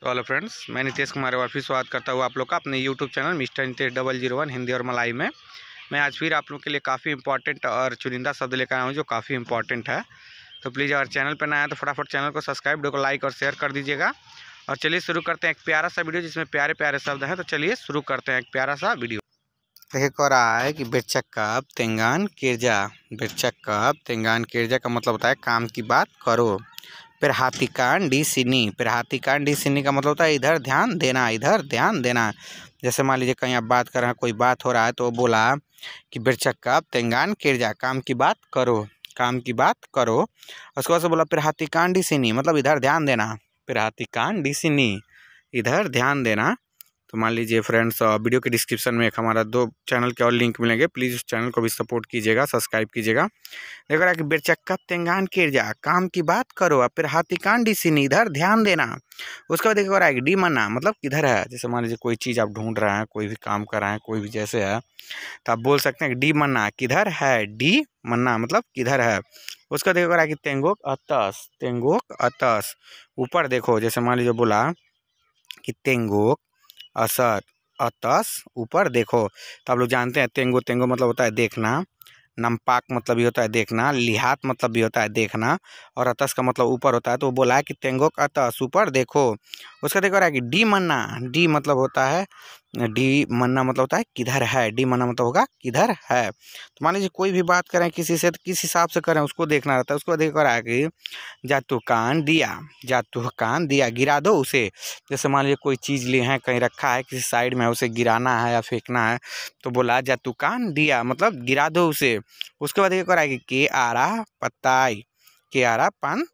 तो hello friends, मैं नितेश कुमार और फिर स्वागत करता हूँ आप लोग का अपने YouTube channel mister Nitesh 001 Hindi और मलाई में। मैं आज फिर आप लोग के लिए काफ़ी इंपॉर्टेंट और चुनिंदा शब्द लेकर आया हूँ जो काफ़ी इंपॉर्टेंट है। तो प्लीज़ अगर चैनल पर नया है तो फटाफट चैनल को सब्सक्राइब, वीडियो को लाइक और शेयर कर दीजिएगा। और चलिए शुरू करते हैं एक प्यारा सा वीडियो जिसमें प्यारे प्यारे शब्द हैं। तो चलिए शुरू करते हैं एक प्यारा सा वीडियो। देखिए कह रहा है कि बेचक्कब तेंगान किरजा। बेचक्कब तेंगान किरजा का मतलब होता है काम की बात करो। पिरहातिकान डी सिनी। पिरहातिकान डी सिनी का मतलब होता है इधर ध्यान देना, इधर ध्यान देना। जैसे मान लीजिए कहीं आप बात कर रहे हैं, कोई बात हो रहा है तो बोला कि बेचक्कब तेंगान किरजा, काम की बात करो, काम की बात करो। उसके बाद से बोला पिरहातिकान डी सिनी, मतलब इधर ध्यान देना। पिरहातिकान डी सिनी, इधर ध्यान देना। तो मान लीजिए फ्रेंड्स, वीडियो के डिस्क्रिप्शन में एक हमारा 2 चैनल के और लिंक मिलेंगे, प्लीज़ उस चैनल को भी सपोर्ट कीजिएगा, सब्सक्राइब कीजिएगा। देख रहा है कि बेचक्कब तेंगान किरजा, काम की बात करो, और फिर हाथीकान डी सिनी, इधर ध्यान देना। उसके बाद देख रहा है कि डी मन्ना, मतलब किधर है। जैसे मान लीजिए कोई चीज़ आप ढूंढ रहे हैं, कोई भी काम कर रहे हैं, कोई भी जैसे है, तो आप बोल सकते हैं कि डी मन्ना किधर है। डी मन्ना मतलब किधर है। उसका देख रहा है कि तेंगोक अतस, तेंगोक अतस, ऊपर देखो। जैसे मान लीजिए बोला कि तेंगोक असर अतस, ऊपर देखो। तो आप लोग जानते हैं तेंगो, तेंगो मतलब होता है देखना, नमपाक मतलब भी होता है देखना, लिहात मतलब भी होता है देखना, और अतस का मतलब ऊपर होता है। तो वो बोला है कि तेंगोक अतस, ऊपर देखो। उसका देखो रहा है कि डी मन्ना, डी मतलब होता है, डी मन्ना मतलब होता है किधर है। डी मन्ना मतलब होगा किधर है। तो मान लीजिए कोई भी बात करें किसी से तो किस हिसाब से करें उसको देखना रहता है। उसको देखो रहा है कि जातुकान दिया, जातुकान दिया, गिरा दो उसे। जैसे मान लीजिए कोई चीज़ लिए हैं, कहीं रखा है किसी साइड में, उसे गिराना है या फेंकना है, तो बोला जातुकान दिया, मतलब गिरा दो उसे। उसके बाद ये कह रहा है कि के आरा पत्ताई, के आरा पन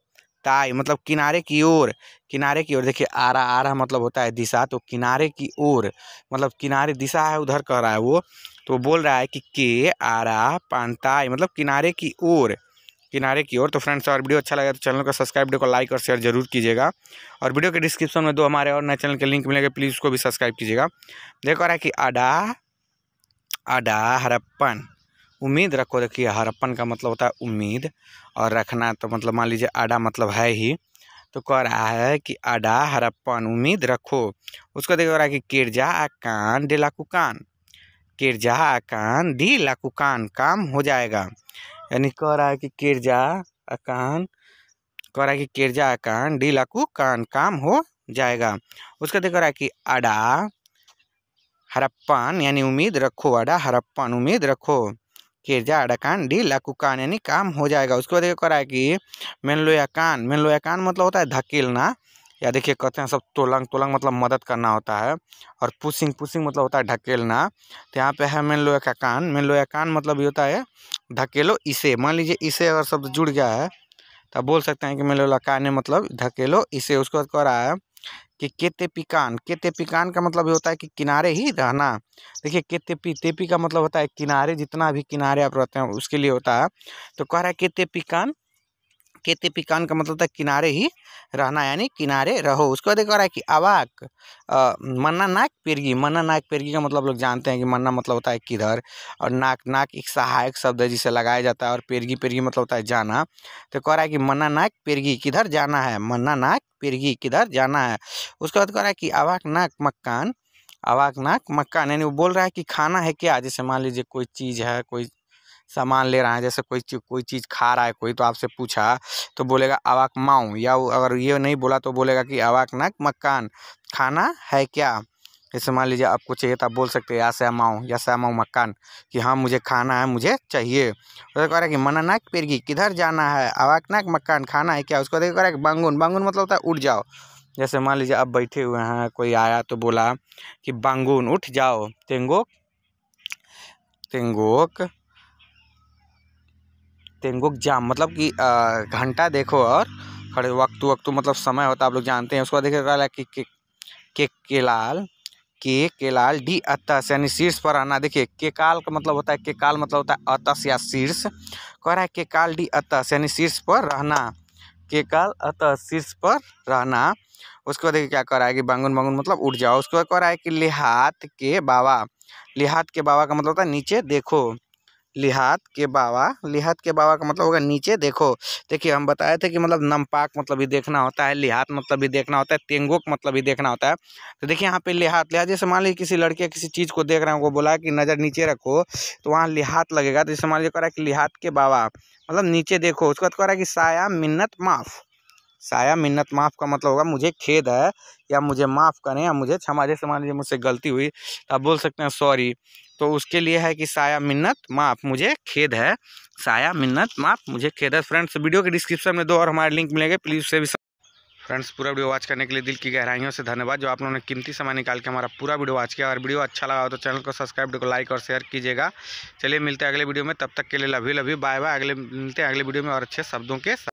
ताई, मतलब किनारे की ओर, किनारे की ओर। देखिए आरा, आरा मतलब होता है दिशा, तो किनारे की ओर मतलब किनारे दिशा है उधर कह रहा है वो। तो बोल रहा है कि के आरा पानताई, मतलब किनारे की ओर, किनारे की ओर। तो फ्रेंड्स, और वीडियो अच्छा लगा तो चैनल को सब्सक्राइब, वीडियो को लाइक और शेयर जरूर कीजिएगा। और वीडियो के डिस्क्रिप्शन में 2 हमारे और नए चैनल के लिंक मिलेंगे, प्लीज़ उसको भी सब्सक्राइब कीजिएगा। देखो रहा है कि अडा, अडा हरप्पन, उम्मीद रखो। देखिए हरप्पन का मतलब होता है उम्मीद, और रखना तो मतलब मान लीजिए अडा मतलब है ही। तो कह रहा है कि अडा हरप्पन, उम्मीद रखो। उसको देखो रहा है कि किरजा आकान डी लाकुकान, किरजा आकान डी लाकुकान, काम हो जाएगा। यानी कह रहा है कि किरजा आकान, कह रहा है कि किरजा आकान डी लाकुकान, काम हो जाएगा। उसका देखो रहा है कि अडा हरप्पन, यानी उम्मीद रखो, अडा हरप्पन, उम्मीद रखो, किरजा अडकान डी लाकुकान, यानी काम हो जाएगा। उसके बाद देखो रहा है कि मेनलोयाकान, मेनलोयाकान मतलब होता है धकेलना, या देखिए कहते हैं सब तोलंग, तोलंग मतलब मदद करना होता है, और पुशिंग, पुशिंग मतलब होता है ढकेलना। तो यहाँ पे है मेनलोयाकान, मेनलोयाकान मतलब ये होता है धकेलो इसे। मान लीजिए इसे अगर शब्द जुड़ गया है तो आप बोल सकते हैं कि मेनलोयाकान मतलब धकेलो इसे। उसके बाद कह रहा है कि केतेपिकान, केतेपिकान का मतलब ये होता है कि किनारे ही रहना। देखिए केतेपी, तेपी का मतलब होता है किनारे, जितना भी किनारे आप रहते हैं उसके लिए होता है। तो कह रहा है केतेपिकान, केतेपिकान का मतलब होता है किनारे ही रहना, यानी किनारे रहो। उसके बाद कह रहा है कि अवाक, मन्ना नाक पेरगी, मन्ना नाक पेरगी का मतलब लोग जानते हैं कि मन्ना मतलब होता है किधर, और नाक, नाक एक सहायक शब्द है जिसे लगाया जाता है, और पेरगी, पेरगी मतलब होता है जाना। तो कह रहा है कि मन्ना नाक पेरगी, किधर जाना है, मन्ना नाक पेरगी, किधर जाना है। उसके बाद कह रहा है कि अवाक नाक मक्कान, अवाक नाक मक्कान, यानी वो बोल रहा है कि खाना है क्या। जैसे मान लीजिए कोई चीज़ है, कोई सामान ले रहा है, जैसे कोई चीज़ खा रहा है कोई, तो आपसे पूछा तो बोलेगा अवाक माऊँ, या अगर ये नहीं बोला तो बोलेगा कि अवाक नाक मक्कान, खाना है क्या। जैसे मान लीजिए आपको चाहिए तो आप बोल सकते हैं या सैमाऊँ, या सैमाऊँ मक्कान, कि हाँ मुझे खाना है, मुझे चाहिए। तो कह रहा है कि मना नाक पेरगी, किधर जाना है, अवाक नाक मक्कान, खाना है क्या। उसको देखो कह रहा है कि बांगुन, बांगुन मतलब होता है उठ जाओ। जैसे मान लीजिए आप बैठे हुए हैं, कोई आया तो बोला कि बांगुन उठ जाओ, तेंगोक, तेंगोक, तेंगोक जाम मतलब कि घंटा देखो, और खड़े वक्त, वक्त मतलब समय होता है, आप लोग जानते हैं। उसको देखिए कह रहा है कि के केलाल, के केलाल डी अतस, यानी शीर्ष पर रहना। देखिए केकाल का मतलब होता है, केकाल मतलब होता है अतस या शीर्ष। कह रहा है केकाल डी अतस, यानी शीर्ष पर रहना, केकाल अतस, शीर्ष पर रहना। उसके बाद देखिए क्या कह रहा है कि बांगुन, बांगुन मतलब उठ जाओ। उसके बाद कह रहा है कि लिहात के बाबा, लिहात के बाबा का मतलब होता है नीचे देखो, लिहात के बावा। लिहात के बावा का मतलब होगा नीचे देखो। देखिए हम बताए थे कि मतलब नमपाक मतलब भी देखना होता है, लिहात मतलब भी देखना होता है, तेंगोक मतलब भी देखना होता है। तो देखिए यहाँ पे लिहात, लिहात जैसे मान लीजिए किसी लड़के किसी चीज़ को देख रहे हैं, वो बोला कि नज़र नीचे रखो, तो वहाँ लिहात लगेगा। तो जैसे मान लीजिए कह रहा है कि लिहात के बावा मतलब नीचे देखो, उसके बाद कह रहा है कि साया मिन्नत माफ़। साया मिन्नत माफ़ का मतलब होगा मुझे खेद है, या मुझे माफ़ करें, या मुझे क्षमा। जैसे मान लीजिए मुझसे गलती हुई तो आप बोल सकते हैं सॉरी, तो उसके लिए है कि साया मिन्नत माफ़, मुझे खेद है। साया मिन्नत माफ़, मुझे खेद है। फ्रेंड्स वीडियो के डिस्क्रिप्शन में 2 और हमारे लिंक मिलेंगे, प्लीज़ उसे भी। फ्रेंड्स पूरा वीडियो वॉच करने के लिए दिल की गहराइयों से धन्यवाद, जो आप लोगों ने कीमती समय निकाल के हमारा पूरा वीडियो वॉच किया। अगर वीडियो अच्छा लगा हो तो चैनल को सब्सक्राइब, वीडियो को लाइक और शेयर कीजिएगा। चलिए मिलते हैं अगले वीडियो में, तब तक के लिए लव यू बाय बाय। मिलते हैं अगले वीडियो में और अच्छे शब्दों के साथ।